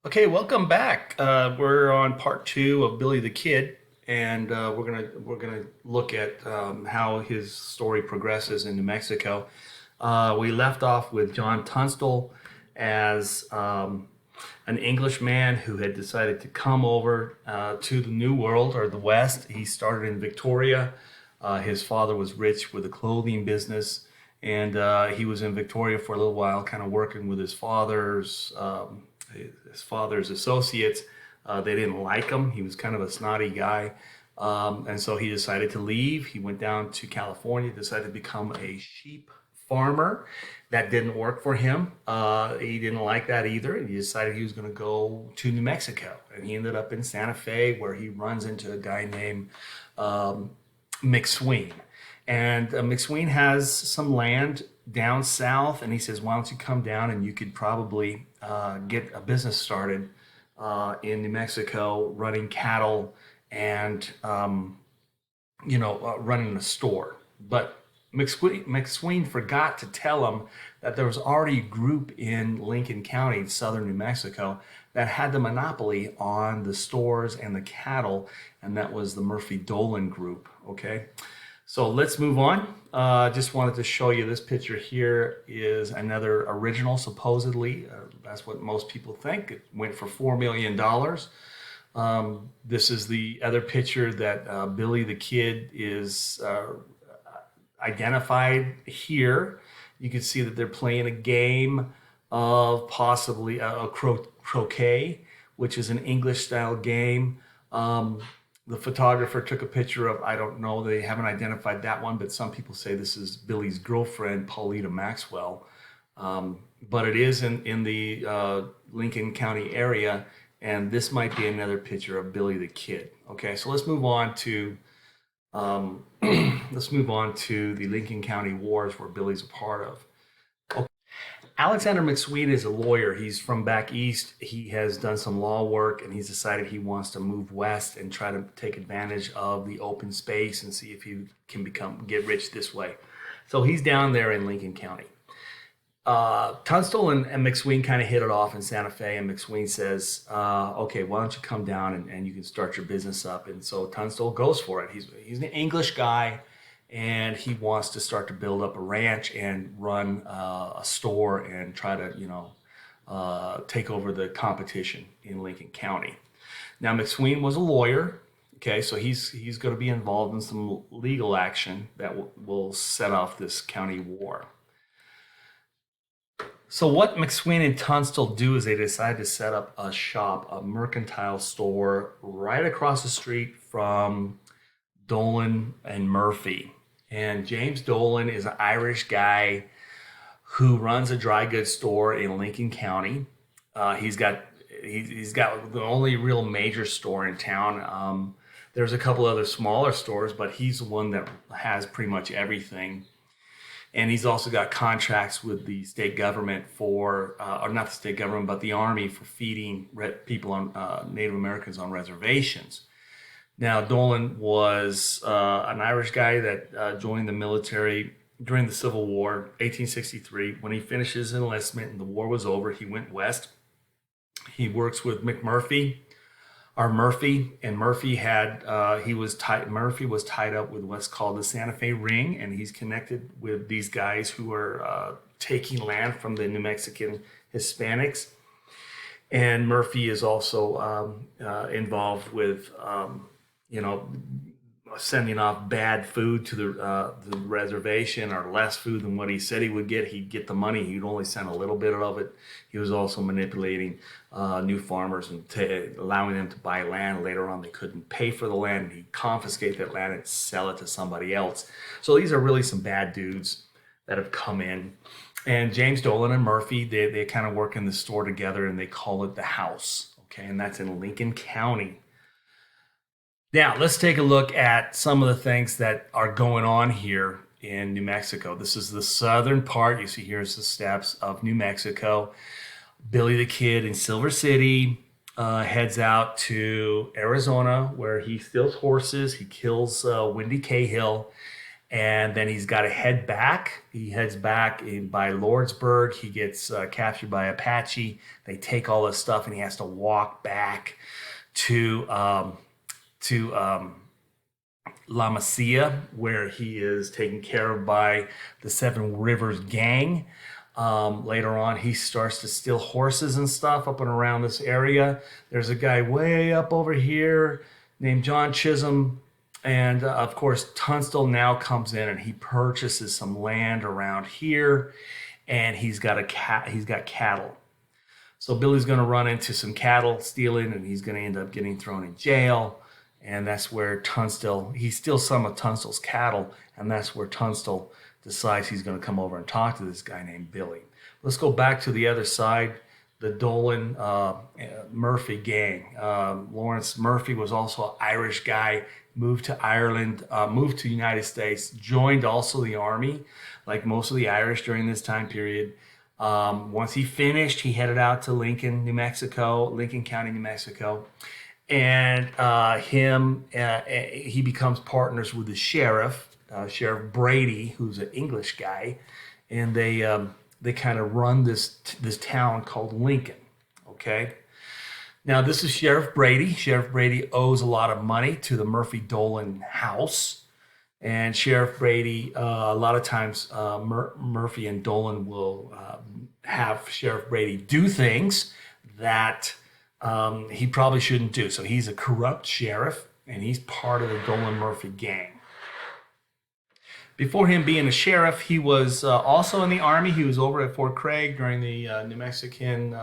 Okay, welcome back. We're on part two of Billy the Kid, and we're gonna look at how his story progresses in New Mexico. We left off with John Tunstall as an Englishman who had decided to come over to the New World or the West. He started in Victoria. His father was rich with a clothing business, and he was in Victoria for a little while, kind of working with his father's associates. They didn't like him. He was kind of a snotty guy. And so he decided to leave. He went down to California, decided to become a sheep farmer. That didn't work for him. He didn't like that either. He decided he was going to go to New Mexico. And he ended up in Santa Fe, where he runs into a guy named um, McSween. And McSween has some land down south, and he says, "Why don't you come down and you could probably get a business started in New Mexico, running cattle and running a store." But McSween forgot to tell him that there was already a group in Lincoln County, southern New Mexico, that had the monopoly on the stores and the cattle, and that was the Murphy Dolan Group. Okay, so let's move on. Just wanted to show you this picture here is another original, supposedly. That's what most people think. It went for $4 million. This is the other picture that Billy the Kid is identified here. You can see that they're playing a game of possibly croquet, which is an English style game. The photographer took a picture of, I don't know, they haven't identified that one, but some people say this is Billy's girlfriend, Paulita Maxwell. But it is in the Lincoln County area, and this might be another picture of Billy the Kid. Okay, so let's move on to let's move on to the Lincoln County Wars, where Billy's a part of. Alexander McSween is a lawyer. He's from back east. He has done some law work, and he's decided he wants to move west and try to take advantage of the open space and see if he can get rich this way. So he's down there in Lincoln County. Tunstall and McSween kind of hit it off in Santa Fe, and McSween says, "Okay, why don't you come down and you can start your business up?" And so Tunstall goes for it. He's an English guy, and he wants to start to build up a ranch and run a store and try to take over the competition in Lincoln County. Now McSween was a lawyer. Okay, so he's going to be involved in some legal action that will set off this county war. So what McSween and Tunstall do is they decide to set up a shop, a mercantile store, right across the street from Dolan and Murphy. And James Dolan is an Irish guy who runs a dry goods store in Lincoln County. He's got he's got the only real major store in town. There's a couple other smaller stores, but he's the one that has pretty much everything. And he's also got contracts with the state government or not the state government, but the Army for feeding people on Native Americans on reservations. Now, Dolan was an Irish guy that joined the military during the Civil War, 1863. When he finished his enlistment and the war was over, he went west. He works with McMurphy, or Murphy, and Murphy was tied up with what's called the Santa Fe Ring, and he's connected with these guys who are taking land from the New Mexican Hispanics. And Murphy is also involved with you know, sending off bad food to the reservation, or less food than what he said he would get. He'd get the money. He'd only send a little bit of it. He was also manipulating new farmers and allowing them to buy land. Later on, they couldn't pay for the land, and he'd confiscate that land and sell it to somebody else. So these are really some bad dudes that have come in. And James Dolan and Murphy, they kind of work in the store together, and they call it the House. Okay, and that's in Lincoln County. Now, let's take a look at some of the things that are going on here in New Mexico. This is the southern part. You see here's the steps of New Mexico. Billy the Kid in Silver City heads out to Arizona, where he steals horses. He kills Wendy Cahill. And then he's got to head back. He heads back by Lordsburg. He gets captured by Apache. They take all his stuff, and he has to walk back to La Masia, where he is taken care of by the Seven Rivers Gang. Later on, he starts to steal horses and stuff up and around this area. There's a guy way up over here named John Chisholm. And of course, Tunstall now comes in and he purchases some land around here, and he's got cattle. So Billy's going to run into some cattle stealing, and he's going to end up getting thrown in jail. And that's where he steals some of Tunstall's cattle, and that's where Tunstall decides he's going to come over and talk to this guy named Billy. Let's go back to the other side, the Dolan Murphy gang. Lawrence Murphy was also an Irish guy, moved to Ireland, moved to the United States, joined also the army, like most of the Irish during this time period. Once he finished, he headed out to Lincoln County, New Mexico. And he becomes partners with the sheriff, Sheriff Brady, who's an English guy, and they kind of run this town called Lincoln. Okay. Now this is Sheriff Brady. Sheriff Brady owes a lot of money to the Murphy Dolan house, and Sheriff Brady, a lot of times, Murphy and Dolan will have Sheriff Brady do things that he probably shouldn't do. So he's a corrupt sheriff, and he's part of the Dolan Murphy gang. Before him being a sheriff, he was also in the army. He was over at Fort Craig during the New Mexican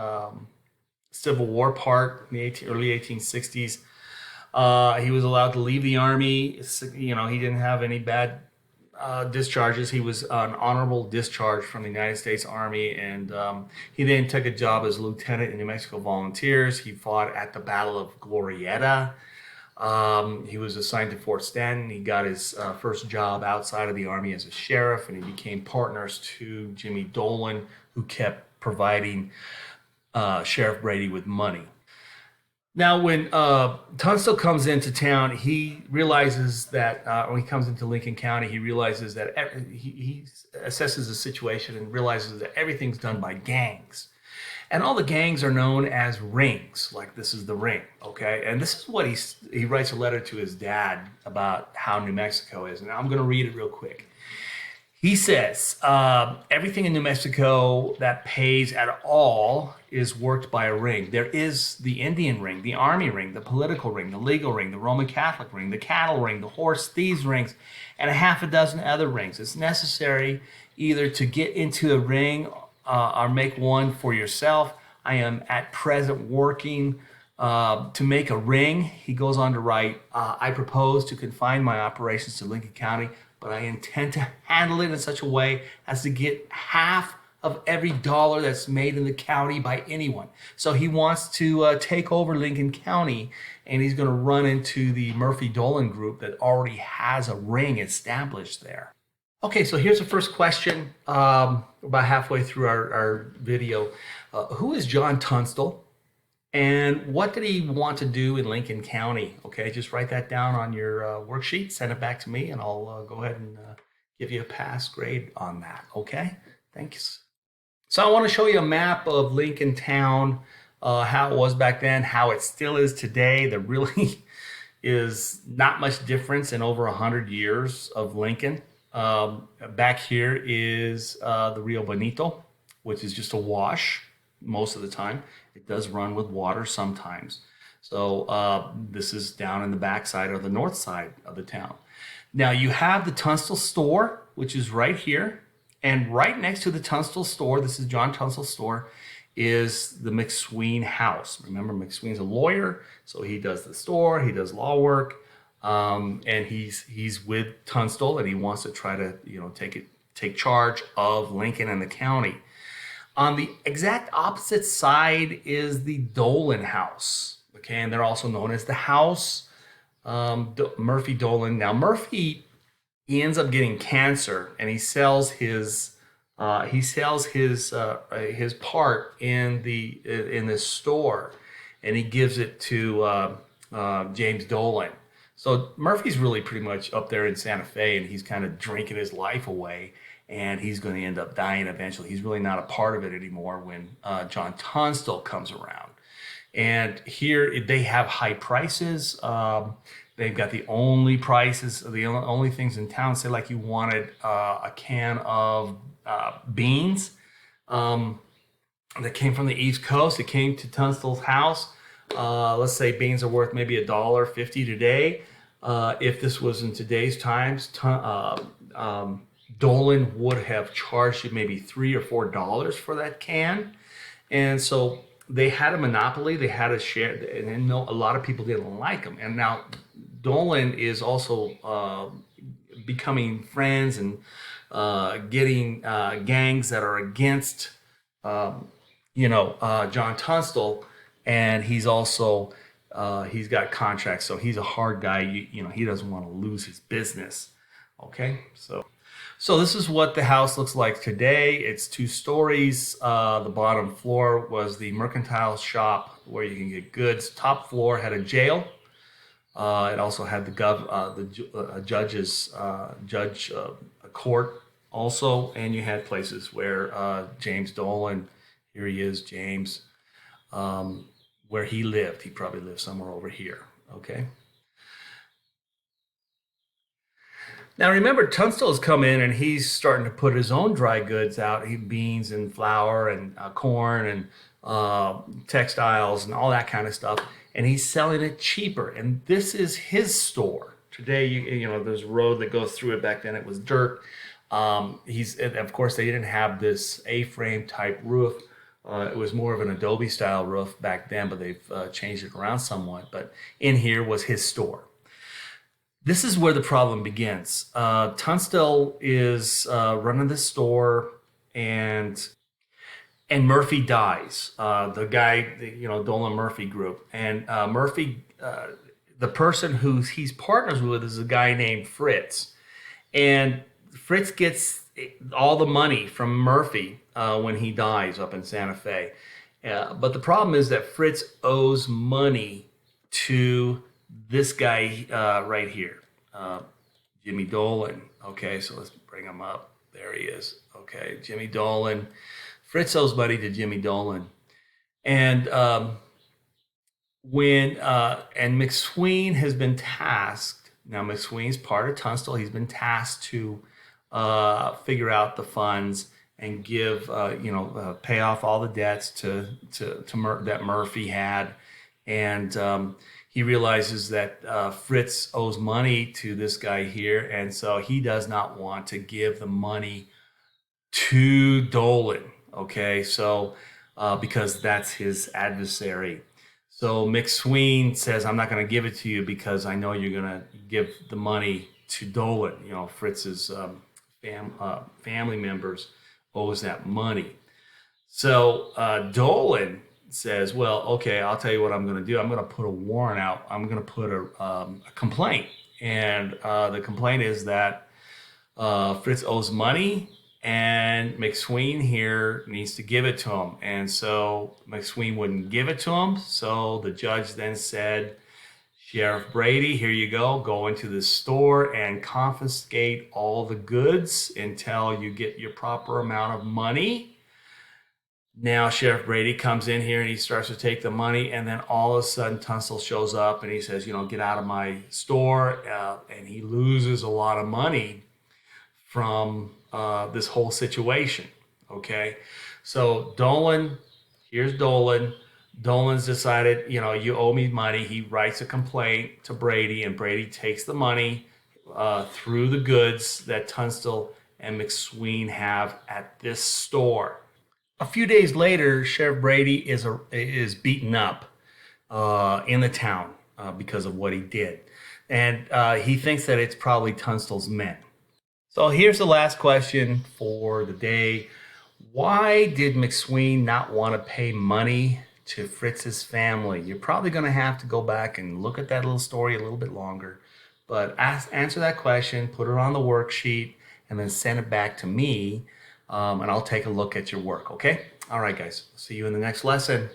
Civil War part in the early 1860s. He was allowed to leave the army. He didn't have any bad discharges. He was an honorable discharge from the United States Army, and he then took a job as lieutenant in New Mexico Volunteers. He fought at the Battle of Glorieta. He was assigned to Fort Stanton. He got his first job outside of the army as a sheriff, and he became partners to Jimmy Dolan, who kept providing Sheriff Brady with money. Now, when Tunstall comes into town, he realizes that when he comes into Lincoln County, he realizes that he assesses the situation and realizes that everything's done by gangs. And all the gangs are known as rings, like this is the ring, okay? And this is what he writes a letter to his dad about how New Mexico is. And I'm going to read it real quick. He says, everything in New Mexico that pays at all is worked by a ring. There is the Indian ring, the army ring, the political ring, the legal ring, the Roman Catholic ring, the cattle ring, the horse thieves rings, and a half a dozen other rings. It's necessary either to get into a ring or make one for yourself. I am at present working to make a ring. He goes on to write, I propose to confine my operations to Lincoln County, but I intend to handle it in such a way as to get half of every dollar that's made in the county by anyone. So he wants to take over Lincoln County, and he's going to run into the Murphy Dolan group that already has a ring established there. Okay, so here's the first question, about halfway through our video. Who is John Tunstall, and what did he want to do in Lincoln County? Okay, just write that down on your worksheet, send it back to me, and I'll go ahead and give you a pass grade on that, okay? Thanks. So I want to show you a map of Lincoln Town, how it was back then, how it still is today. There really is not much difference in over 100 years of Lincoln. Back here is the Rio Bonito, which is just a wash most of the time. It does run with water sometimes. So this is down in the backside or the north side of the town. Now you have the Tunstall store, which is right here. And right next to the Tunstall store, this is John Tunstall's store, is the McSween house. Remember, McSween's a lawyer, so he does the store, he does law work. And he's with Tunstall, and he wants to try to take charge of Lincoln and the county. On the exact opposite side is the Dolan house. Okay, and they're also known as the house Murphy Dolan. Now Murphy, he ends up getting cancer, and he sells his part in this store, and he gives it to James Dolan. So Murphy's really pretty much up there in Santa Fe, and he's kind of drinking his life away, and he's going to end up dying eventually. He's really not a part of it anymore when John Tunstall comes around. And here they have high prices. They've got the only prices, the only things in town. Say like you wanted a can of beans that came from the East Coast. It came to Tunstall's house. Let's say beans are worth maybe $1.50 today. If this was in today's times, Dolan would have charged you maybe $3 or $4 for that can. And so they had a monopoly, they had a share, and a lot of people didn't like them. And now Dolan is also becoming friends and getting gangs that are against, John Tunstall, and he's also he's got contracts, so he's a hard guy. He doesn't want to lose his business. Okay, so this is what the house looks like today. It's 2 stories. The bottom floor was the mercantile shop where you can get goods. Top floor had a jail. It also had the judge court also, and you had places where James Dolan, here he is, James, where he lived. He probably lived somewhere over here. Okay. Now remember, Tunstall has come in and he's starting to put his own dry goods out. Beans and flour and corn and textiles and all that kind of stuff. And he's selling it cheaper. And this is his store. Today, there's a road that goes through it. Back then it was dirt. Of course, they didn't have this A-frame type roof. It was more of an Adobe style roof back then, but they've changed it around somewhat. But in here was his store. This is where the problem begins. Tunstall is running the store, and Murphy dies. The guy, Dolan Murphy group, and Murphy, the person who he's partners with is a guy named Fritz, and Fritz gets all the money from Murphy when he dies up in Santa Fe. But the problem is that Fritz owes money to this guy right here, Jimmy Dolan. Okay, so let's bring him up. There he is. Okay, Jimmy Dolan. Fritz owes money to Jimmy Dolan. And and McSween has been tasked. Now McSween's part of Tunstall. He's been tasked to figure out the funds and give pay off all the debts that Murphy had, and he realizes that Fritz owes money to this guy here, and so he does not want to give the money to Dolan. Okay, so because that's his adversary. So McSween says, I'm not going to give it to you because I know you're going to give the money to Dolan. Fritz's family members owes that money. So Dolan says, well, okay, I'll tell you what I'm going to do. I'm going to put a warrant out. I'm going to put a complaint. And the complaint is that Fritz owes money, and McSween here needs to give it to him. And so McSween wouldn't give it to him. So the judge then said, Sheriff Brady, here you go. Go into the store and confiscate all the goods until you get your proper amount of money. Now Sheriff Brady comes in here and he starts to take the money, and then all of a sudden Tunstall shows up and he says, get out of my store, and he loses a lot of money from this whole situation. Okay, so here's Dolan. Dolan's decided, you owe me money. He writes a complaint to Brady, and Brady takes the money through the goods that Tunstall and McSween have at this store. A few days later, Sheriff Brady is beaten up in the town because of what he did. And he thinks that it's probably Tunstall's men. So here's the last question for the day. Why did McSween not want to pay money to Fritz's family? You're probably going to have to go back and look at that little story a little bit longer. But answer that question, put it on the worksheet, and then send it back to me. And I'll take a look at your work, okay? All right, guys. See you in the next lesson.